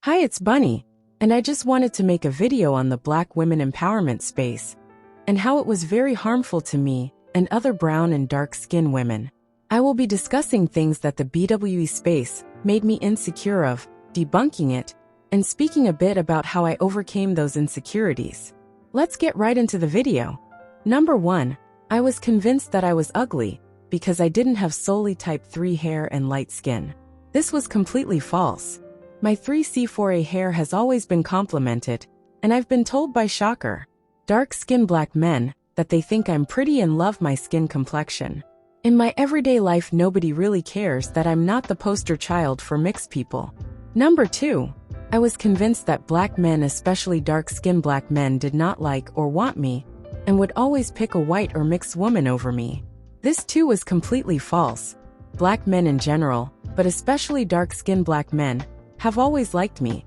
Hi, it's Bunny, and I just wanted to make a video on the Black women empowerment space and how it was very harmful to me and other brown and dark-skinned women. I will be discussing things that the BWE space made me insecure of, debunking it, and speaking a bit about how I overcame those insecurities. Let's get right into the video. Number 1. I was convinced that I was ugly because I didn't have solely type 3 hair and light skin. This was completely false. My 3C4A hair has always been complimented, and I've been told by dark-skinned black men that they think I'm pretty and love my skin complexion. In my everyday life, nobody really cares that I'm not the poster child for mixed people. Number 2. I was convinced that black men, especially dark-skinned black men, did not like or want me, and would always pick a white or mixed woman over me. This too was completely false. Black men in general, but especially dark-skinned black men, have always liked me.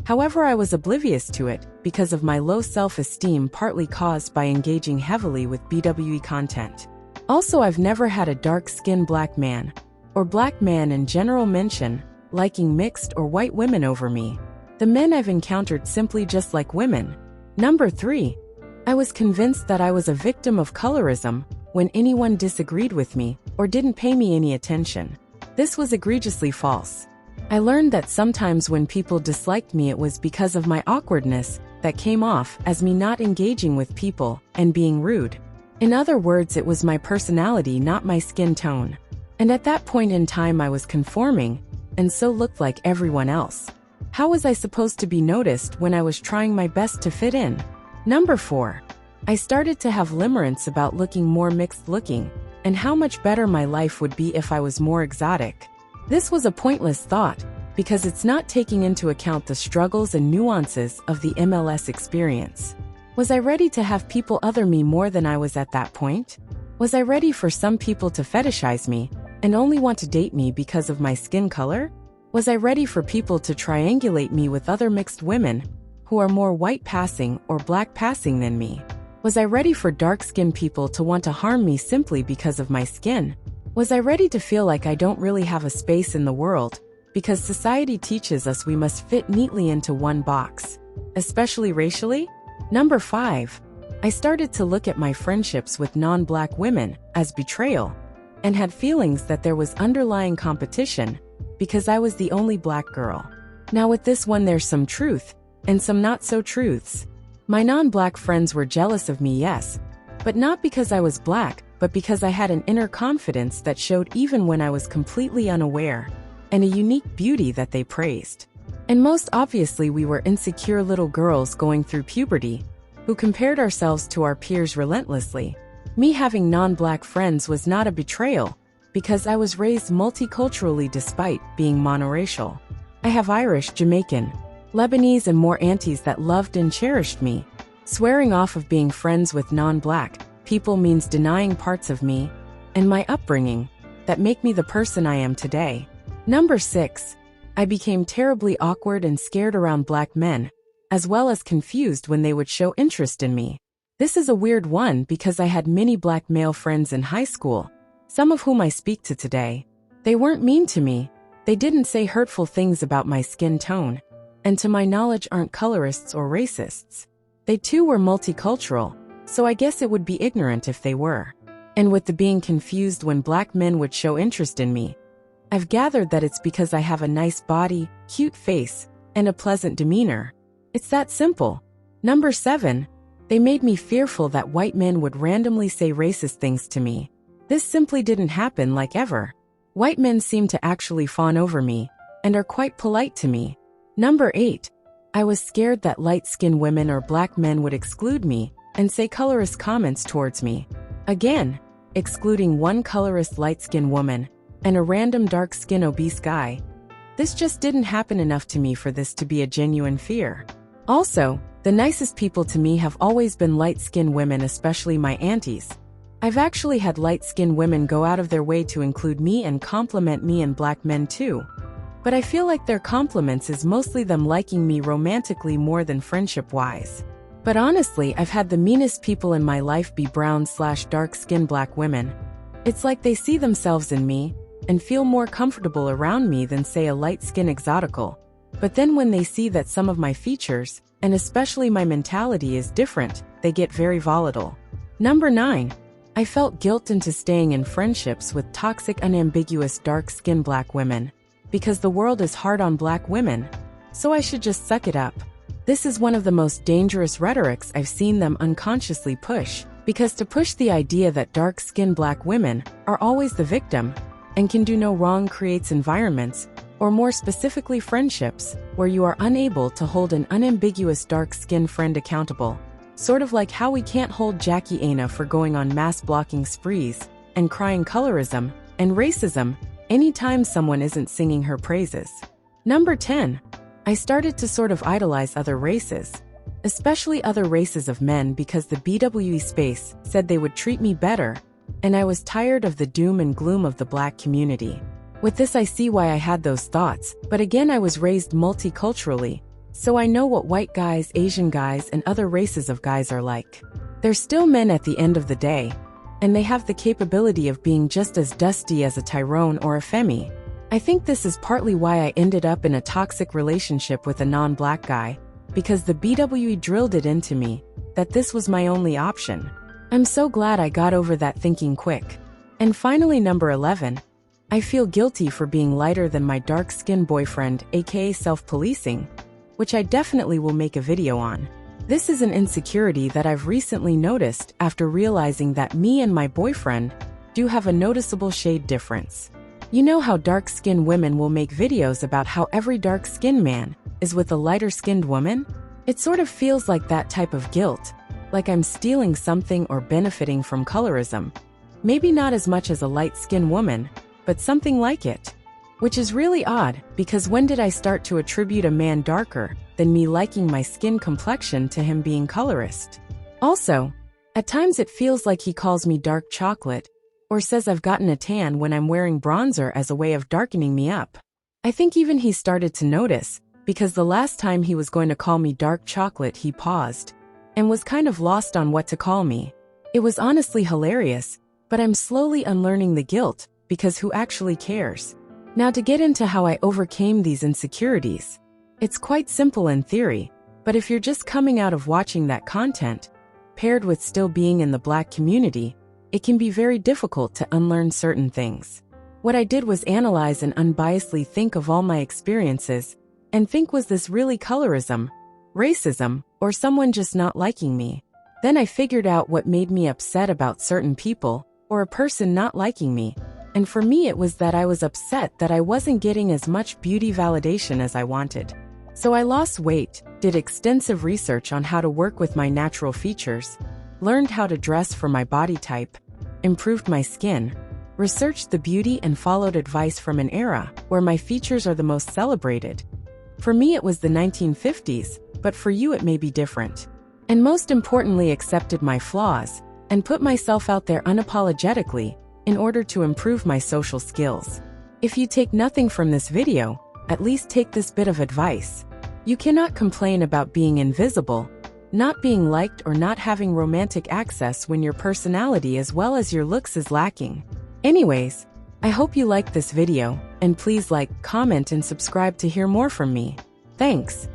However, I was oblivious to it because of my low self-esteem, partly caused by engaging heavily with BWE content. Also, I've never had a dark-skinned black man, or black man in general, mention liking mixed or white women over me. The men I've encountered simply just like women. Number 3. I was convinced that I was a victim of colorism when anyone disagreed with me or didn't pay me any attention. This was egregiously false. I learned that sometimes when people disliked me, it was because of my awkwardness that came off as me not engaging with people and being rude. In other words, it was my personality, not my skin tone. And at that point in time, I was conforming and so looked like everyone else. How was I supposed to be noticed when I was trying my best to fit in? Number 4. I started to have limerence about looking more mixed looking and how much better my life would be if I was more exotic. This was a pointless thought because it's not taking into account the struggles and nuances of the MLS experience. Was I ready to have people other me more than I was at that point? Was I ready for some people to fetishize me and only want to date me because of my skin color? Was I ready for people to triangulate me with other mixed women who are more white passing or black passing than me? Was I ready for dark-skinned people to want to harm me simply because of my skin? Was I ready to feel like I don't really have a space in the world because society teaches us we must fit neatly into one box, especially racially? Number 5. I started to look at my friendships with non-black women as betrayal and had feelings that there was underlying competition because I was the only black girl. Now with this one, there's some truth and some not so truths. My non-black friends were jealous of me, yes, but not because I was black, but because I had an inner confidence that showed even when I was completely unaware, and a unique beauty that they praised. And most obviously, we were insecure little girls going through puberty, who compared ourselves to our peers relentlessly. Me having non-black friends was not a betrayal, because I was raised multiculturally despite being monoracial. I have Irish, Jamaican, Lebanese and more aunties that loved and cherished me. Swearing off of being friends with non-black people means denying parts of me and my upbringing that make me the person I am today. Number 6. I became terribly awkward and scared around black men, as well as confused when they would show interest in me. This is a weird one because I had many black male friends in high school, some of whom I speak to today. They weren't mean to me. They didn't say hurtful things about my skin tone, and to my knowledge aren't colorists or racists. They too were multicultural, so I guess it would be ignorant if they were. And with the being confused when black men would show interest in me, I've gathered that it's because I have a nice body, cute face, and a pleasant demeanor. It's that simple. Number 7. They made me fearful that white men would randomly say racist things to me. This simply didn't happen like ever. White men seem to actually fawn over me and are quite polite to me. Number 8. I was scared that light-skinned women or black men would exclude me and say colorist comments towards me. Again, excluding one colorist light-skinned woman and a random dark-skinned obese guy. This just didn't happen enough to me for this to be a genuine fear. Also, the nicest people to me have always been light-skinned women, especially my aunties. I've actually had light-skinned women go out of their way to include me and compliment me, and black men too. But I feel like their compliments is mostly them liking me romantically more than friendship-wise. But honestly, I've had the meanest people in my life be brown/dark-skinned black women. It's like they see themselves in me and feel more comfortable around me than, say, a light-skinned exotical. But then when they see that some of my features, and especially my mentality, is different, they get very volatile. Number 9. I felt guilt into staying in friendships with toxic, unambiguous, dark-skinned black women. Because the world is hard on black women, so I should just suck it up. This is one of the most dangerous rhetorics I've seen them unconsciously push, because to push the idea that dark-skinned black women are always the victim and can do no wrong creates environments, or more specifically friendships, where you are unable to hold an unambiguous dark-skinned friend accountable. Sort of like how we can't hold Jackie Aina for going on mass-blocking sprees and crying colorism and racism anytime someone isn't singing her praises. Number 10. I started to sort of idolize other races, especially other races of men, because the BWE space said they would treat me better, and I was tired of the doom and gloom of the black community. With this, I see why I had those thoughts, but again, I was raised multiculturally, so I know what white guys, Asian guys, and other races of guys are like. They're still men at the end of the day, and they have the capability of being just as dusty as a Tyrone or a Femi. I think this is partly why I ended up in a toxic relationship with a non-black guy, because the BWE drilled it into me that this was my only option. I'm so glad I got over that thinking quick. And finally, number 11. I feel guilty for being lighter than my dark-skinned boyfriend, aka self-policing, which I definitely will make a video on. This is an insecurity that I've recently noticed after realizing that me and my boyfriend do have a noticeable shade difference. You know how dark-skinned women will make videos about how every dark-skinned man is with a lighter-skinned woman? It sort of feels like that type of guilt, like I'm stealing something or benefiting from colorism. Maybe not as much as a light-skinned woman, but something like it. Which is really odd, because when did I start to attribute a man darker than me liking my skin complexion to him being colorist? Also, at times it feels like he calls me dark chocolate, or says I've gotten a tan when I'm wearing bronzer as a way of darkening me up. I think even he started to notice, because the last time he was going to call me dark chocolate, he paused and was kind of lost on what to call me. It was honestly hilarious, but I'm slowly unlearning the guilt, because who actually cares? Now, to get into how I overcame these insecurities. It's quite simple in theory, but if you're just coming out of watching that content, paired with still being in the black community, it can be very difficult to unlearn certain things. What I did was analyze and unbiasedly think of all my experiences, and think, was this really colorism, racism, or someone just not liking me? Then I figured out what made me upset about certain people, or a person not liking me. And for me, it was that I was upset that I wasn't getting as much beauty validation as I wanted. So I lost weight, did extensive research on how to work with my natural features, learned how to dress for my body type, improved my skin, researched the beauty, and followed advice from an era where my features are the most celebrated. For me, it was the 1950s, but for you it may be different. And most importantly, accepted my flaws and put myself out there unapologetically in order to improve my social skills. If you take nothing from this video, at least take this bit of advice. You cannot complain about being invisible, not being liked, or not having romantic access when your personality as well as your looks is lacking. Anyways, I hope you liked this video, and please like, comment, and subscribe to hear more from me. Thanks.